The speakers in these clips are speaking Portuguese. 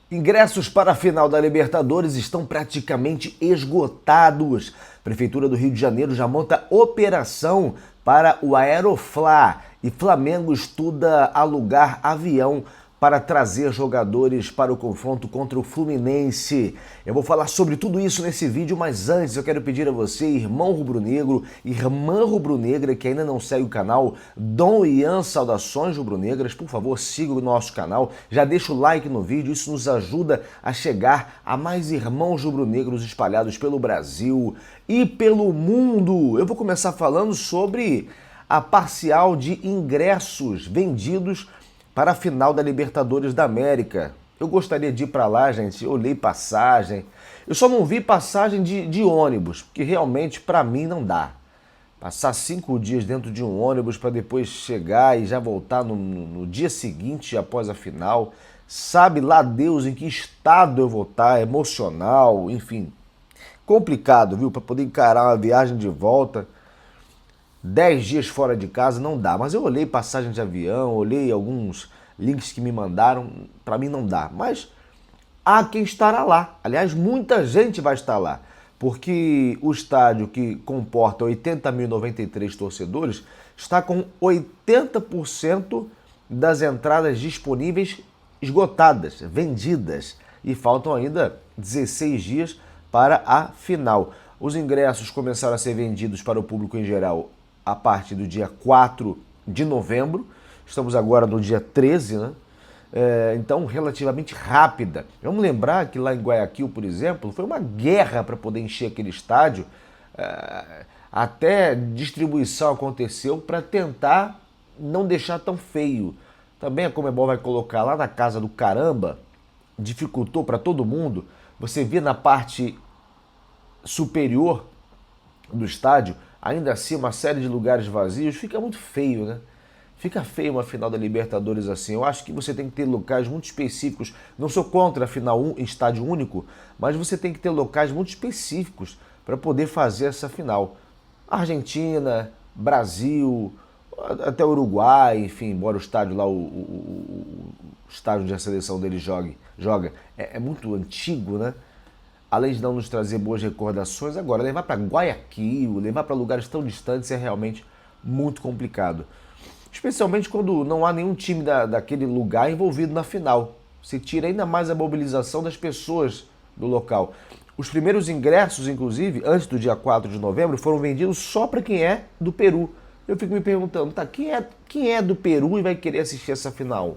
Ingressos para a final da Libertadores estão praticamente esgotados. Prefeitura do Rio de Janeiro já monta operação para o Aeroflá e Flamengo estuda alugar avião para trazer jogadores para o confronto contra o Fluminense. Eu vou falar sobre tudo isso nesse vídeo, mas antes eu quero pedir a você, irmão rubro-negro, irmã rubro-negra que ainda não segue o canal, Dom Ian Saudações Rubro-Negras, por favor, siga o nosso canal, já deixa o like no vídeo, isso nos ajuda a chegar a mais irmãos rubro-negros espalhados pelo Brasil e pelo mundo. Eu vou começar falando sobre a parcial de ingressos vendidos para a final da Libertadores da América. Eu gostaria de ir para lá, gente, eu olhei passagem. Eu só não vi passagem de ônibus, porque realmente para mim não dá. Passar 5 dias dentro de um ônibus para depois chegar e já voltar no dia seguinte após a final. Sabe lá Deus em que estado eu vou estar, emocional, enfim. Complicado, viu? Para poder encarar uma viagem de volta. 10 dias fora de casa não dá, mas eu olhei passagem de avião, olhei alguns links que me mandaram, para mim não dá, mas há quem estará lá. Aliás, muita gente vai estar lá, porque o estádio que comporta 80.093 torcedores está com 80% das entradas disponíveis esgotadas, vendidas, e faltam ainda 16 dias para a final. Os ingressos começaram a ser vendidos para o público em geral a partir do dia 4 de novembro, estamos agora no dia 13, né? Então relativamente rápida. Vamos lembrar que lá em Guayaquil, por exemplo, foi uma guerra para poder encher aquele estádio, até distribuição aconteceu para tentar não deixar tão feio. Também a Conmebol vai colocar lá na Casa do Caramba, dificultou para todo mundo, você vê na parte superior do estádio, ainda assim uma série de lugares vazios, fica muito feio, né? Fica feio uma final da Libertadores assim. Eu acho que você tem que ter locais muito específicos. Não sou contra a final em estádio único, mas você tem que ter locais muito específicos para poder fazer essa final. Argentina, Brasil, até Uruguai, enfim, embora o estádio lá, o estádio onde a seleção dele joga é muito antigo, né? Além de não nos trazer boas recordações, agora levar para Guayaquil, levar para lugares tão distantes é realmente muito complicado. Especialmente quando não há nenhum time daquele lugar envolvido na final. Se tira ainda mais a mobilização das pessoas do local. Os primeiros ingressos, inclusive, antes do dia 4 de novembro, foram vendidos só para quem é do Peru. Eu fico me perguntando, tá, quem é do Peru e vai querer assistir essa final?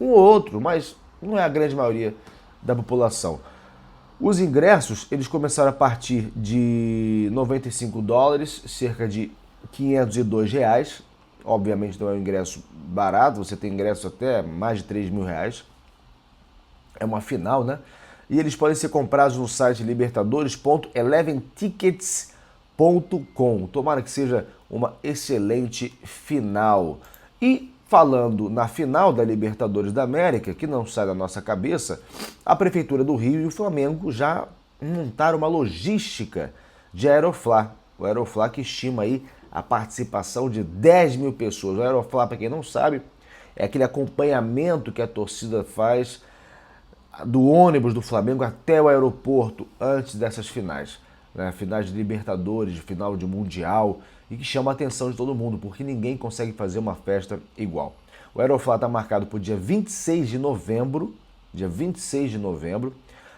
Um ou outro, mas não é a grande maioria da população. Os ingressos, eles começaram a partir de 95 dólares, cerca de 502 reais. Obviamente não é um ingresso barato, você tem ingresso até mais de 3 mil reais. É uma final, né? E eles podem ser comprados no site libertadores.eleventickets.com. Tomara que seja uma excelente final. E falando na final da Libertadores da América, que não sai da nossa cabeça, a Prefeitura do Rio e o Flamengo já montaram uma logística de Aeroflá. O Aeroflá que estima aí a participação de 10 mil pessoas. O Aeroflá, para quem não sabe, é aquele acompanhamento que a torcida faz do ônibus do Flamengo até o aeroporto antes dessas finais. Né? Finais de Libertadores, de final de Mundial, e que chama a atenção de todo mundo, porque ninguém consegue fazer uma festa igual. O Aeroflá está marcado para o dia 26 de novembro,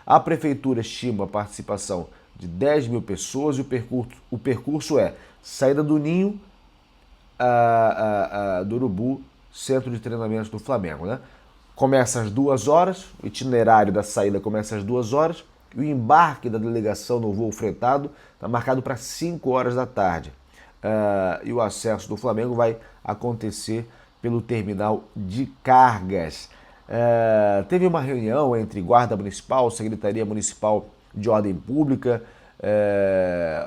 A Prefeitura estima a participação de 10 mil pessoas e o percurso é saída do Ninho do Urubu, centro de treinamento do Flamengo. Né? Começa às 2 horas, o itinerário da saída começa às 2 horas, e o embarque da delegação no voo fretado está marcado para 5 horas da tarde. E o acesso do Flamengo vai acontecer pelo terminal de cargas. Teve uma reunião entre Guarda Municipal, Secretaria Municipal de Ordem Pública,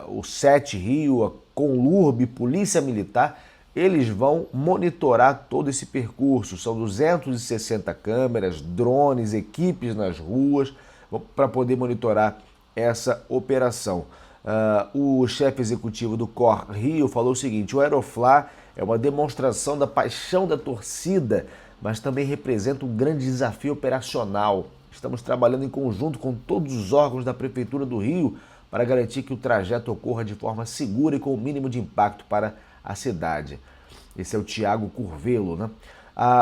o SET Rio, a Conlurb, Polícia Militar. Eles vão monitorar todo esse percurso. São 260 câmeras, drones, equipes nas ruas para poder monitorar essa operação. O chefe executivo do Cor Rio falou o seguinte: o Aeroflá é uma demonstração da paixão da torcida mas também representa um grande desafio operacional. Estamos trabalhando em conjunto com todos os órgãos da Prefeitura do Rio para garantir que o trajeto ocorra de forma segura e com o mínimo de impacto para a cidade. Esse é o Thiago Curvelo, né?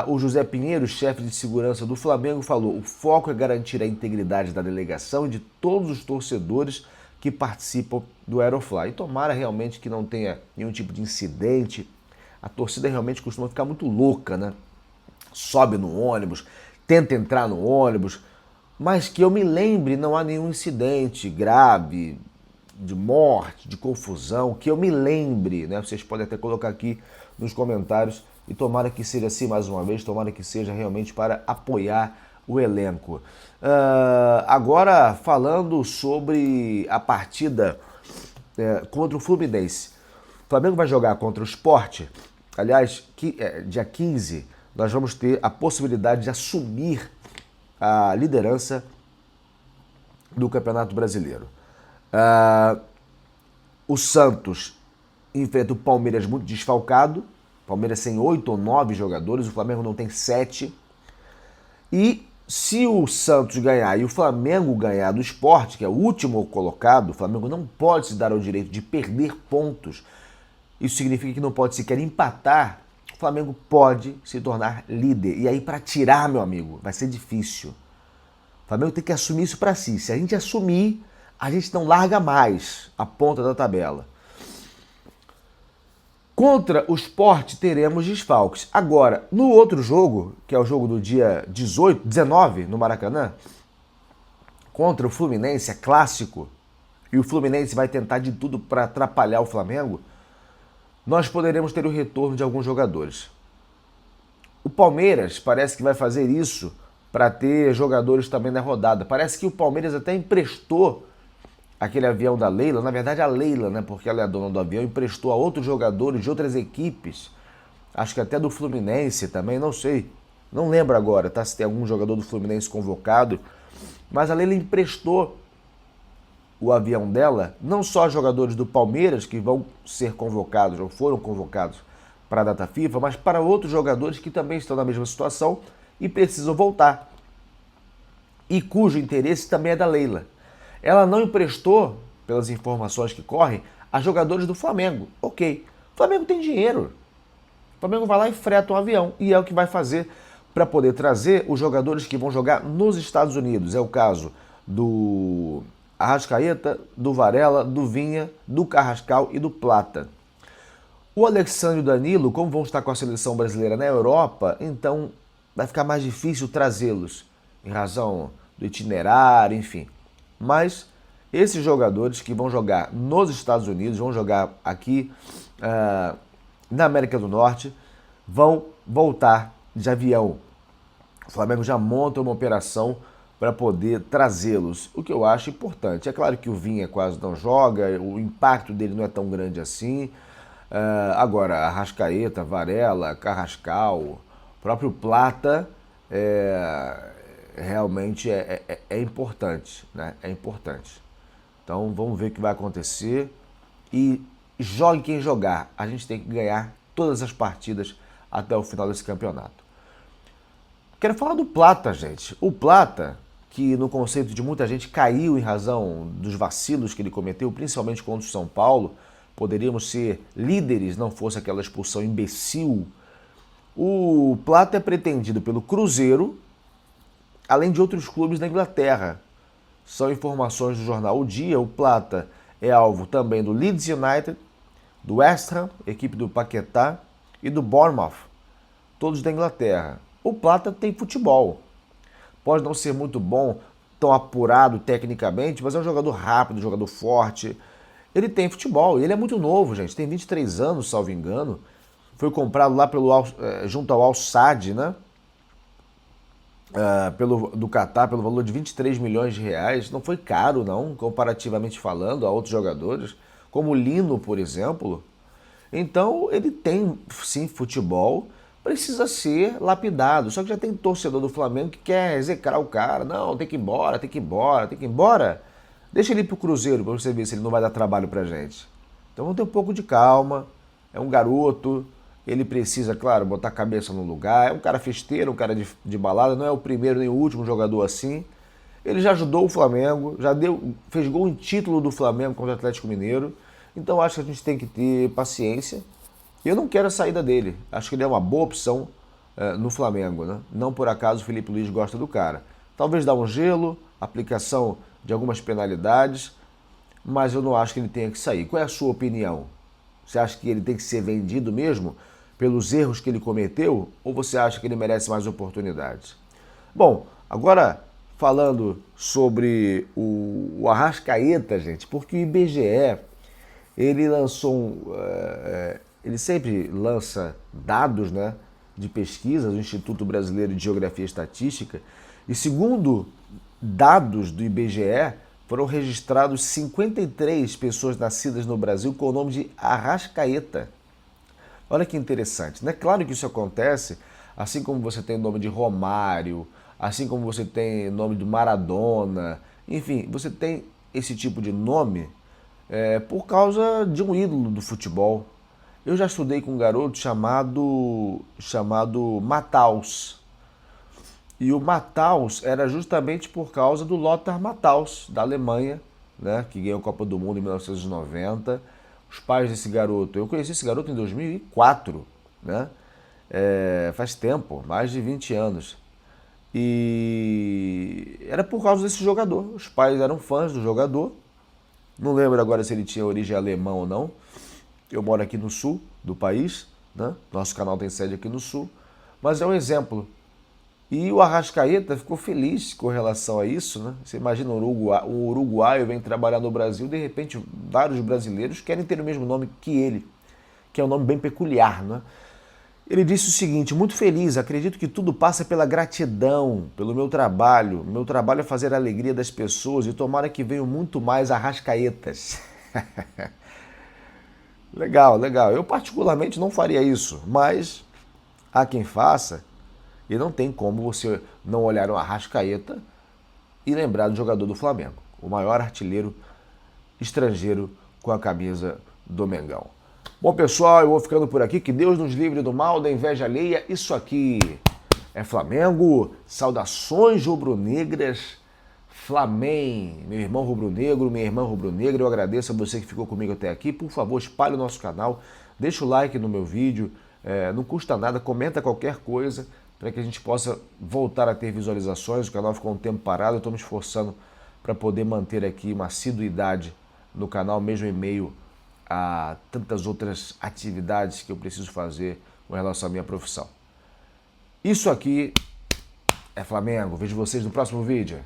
O José Pinheiro, chefe de segurança do Flamengo, falou: o foco é garantir a integridade da delegação e de todos os torcedores que participam do Aerofly. E tomara realmente que não tenha nenhum tipo de incidente. A torcida realmente costuma ficar muito louca, né? Sobe no ônibus, tenta entrar no ônibus, mas que eu me lembre, não há nenhum incidente grave, de morte, de confusão, que eu me lembre, né? Vocês podem até colocar aqui nos comentários e tomara que seja assim mais uma vez, tomara que seja realmente para apoiar o elenco. Agora falando sobre a partida contra o Fluminense. O Flamengo vai jogar contra o Sport. Aliás, dia 15, nós vamos ter a possibilidade de assumir a liderança do Campeonato Brasileiro. O Santos enfrenta o Palmeiras muito desfalcado. Palmeiras tem 8 ou 9 jogadores, o Flamengo não tem 7. E se o Santos ganhar e o Flamengo ganhar do Sport, que é o último colocado, o Flamengo não pode se dar ao direito de perder pontos. Isso significa que não pode sequer empatar. O Flamengo pode se tornar líder. E aí, para tirar, meu amigo, vai ser difícil. O Flamengo tem que assumir isso para si. Se a gente assumir, a gente não larga mais a ponta da tabela. Contra o Sport teremos desfalques. Agora, no outro jogo, que é o jogo do dia 19, no Maracanã, contra o Fluminense, é clássico, e o Fluminense vai tentar de tudo para atrapalhar o Flamengo, nós poderemos ter o retorno de alguns jogadores. O Palmeiras parece que vai fazer isso para ter jogadores também na rodada. Parece que o Palmeiras até emprestou aquele avião da Leila, na verdade a Leila, né, porque ela é a dona do avião, emprestou a outros jogadores de outras equipes, acho que até do Fluminense também, não sei, não lembro agora, tá, se tem algum jogador do Fluminense convocado, mas a Leila emprestou o avião dela, não só jogadores do Palmeiras que vão ser convocados, ou foram convocados para a data FIFA, mas para outros jogadores que também estão na mesma situação e precisam voltar, e cujo interesse também é da Leila. Ela não emprestou, pelas informações que correm, a jogadores do Flamengo. Ok, o Flamengo tem dinheiro. O Flamengo vai lá e freta um avião. E é o que vai fazer para poder trazer os jogadores que vão jogar nos Estados Unidos. É o caso do Arrascaeta, do Varela, do Vinha, do Carrascal e do Plata. O Alexandre e o Danilo, como vão estar com a seleção brasileira na Europa, então vai ficar mais difícil trazê-los, em razão do itinerário, enfim. Mas esses jogadores que vão jogar nos Estados Unidos, vão jogar aqui na América do Norte, vão voltar de avião. O Flamengo já monta uma operação para poder trazê-los, o que eu acho importante. É claro que o Vinha quase não joga, o impacto dele não é tão grande assim. Agora, Arrascaeta, Varela, Carrascal, o próprio Plata, realmente é importante, né? É importante. Então vamos ver o que vai acontecer e jogue quem jogar. A gente tem que ganhar todas as partidas até o final desse campeonato. Quero falar do Plata, gente. O Plata, que no conceito de muita gente caiu em razão dos vacilos que ele cometeu, principalmente contra o São Paulo, poderíamos ser líderes, não fosse aquela expulsão imbecil. O Plata é pretendido pelo Cruzeiro, além de outros clubes da Inglaterra. São informações do jornal O Dia. O Plata é alvo também do Leeds United, do West Ham, equipe do Paquetá, e do Bournemouth, todos da Inglaterra. O Plata tem futebol. Pode não ser muito bom, tão apurado tecnicamente, mas é um jogador rápido, um jogador forte. Ele tem futebol, e ele é muito novo, gente. Tem 23 anos, salvo engano. Foi comprado lá junto ao Al Sadd, né? Do Catar, pelo valor de 23 milhões de reais. Não foi caro, não, comparativamente falando a outros jogadores, como o Lino, por exemplo. Então, ele tem, sim, futebol, precisa ser lapidado. Só que já tem torcedor do Flamengo que quer execrar o cara. Não, tem que ir embora, tem que ir embora, tem que ir embora. Deixa ele ir pro Cruzeiro para você ver se ele não vai dar trabalho pra gente. Então, vamos ter um pouco de calma. É um garoto, Ele precisa, claro, botar a cabeça no lugar. É um cara festeiro, um cara de balada, não é o primeiro nem o último jogador assim. Ele já ajudou o Flamengo, fez gol em título do Flamengo contra o Atlético Mineiro. Então acho que a gente tem que ter paciência. Eu não quero a saída dele. Acho que ele é uma boa opção no Flamengo, né? Não por acaso o Felipe Luiz gosta do cara. Talvez dar um gelo, aplicação de algumas penalidades, mas eu não acho que ele tenha que sair. Qual é a sua opinião? Você acha que ele tem que ser vendido mesmo pelos erros que ele cometeu? Ou você acha que ele merece mais oportunidades? Bom, agora falando sobre o Arrascaeta, gente, porque o IBGE, ele lançou ele sempre lança dados, né, de pesquisa do Instituto Brasileiro de Geografia e Estatística, e segundo dados do IBGE, foram registrados 53 pessoas nascidas no Brasil com o nome de Arrascaeta. Olha que interessante, né? Claro que isso acontece, assim como você tem o nome de Romário, assim como você tem o nome de Maradona, enfim, você tem esse tipo de nome por causa de um ídolo do futebol. Eu já estudei com um garoto chamado Matthaus. E o Matthaus era justamente por causa do Lothar Matthaus, da Alemanha, né, que ganhou a Copa do Mundo em 1990. Os pais desse garoto, eu conheci esse garoto em 2004, né? Faz tempo, mais de 20 anos. E era por causa desse jogador. Os pais eram fãs do jogador. Não lembro agora se ele tinha origem alemã ou não. Eu moro aqui no sul do país, né? Nosso canal tem sede aqui no sul. Mas é um exemplo. E o Arrascaeta ficou feliz com relação a isso, né? Você imagina um uruguaio vem trabalhar no Brasil, de repente vários brasileiros querem ter o mesmo nome que ele, que é um nome bem peculiar, né? Ele disse o seguinte: muito feliz, acredito que tudo passa pela gratidão, pelo meu trabalho. Meu trabalho é fazer a alegria das pessoas e tomara que venham muito mais Arrascaetas. Legal, legal. Eu particularmente não faria isso, mas há quem faça. E não tem como você não olhar o Arrascaeta e lembrar do jogador do Flamengo, o maior artilheiro estrangeiro com a camisa do Mengão. Bom, pessoal, eu vou ficando por aqui. Que Deus nos livre do mal, da inveja alheia. Isso aqui é Flamengo. Saudações rubro-negras. Flamengo, meu irmão rubro-negro, minha irmã rubro-negra. Eu agradeço a você que ficou comigo até aqui. Por favor, espalhe o nosso canal. Deixa o like no meu vídeo. Não custa nada. Comenta qualquer coisa para que a gente possa voltar a ter visualizações. O canal ficou um tempo parado, eu estou me esforçando para poder manter aqui uma assiduidade no canal, mesmo em meio a tantas outras atividades que eu preciso fazer com relação à minha profissão. Isso aqui é Flamengo. Vejo vocês no próximo vídeo.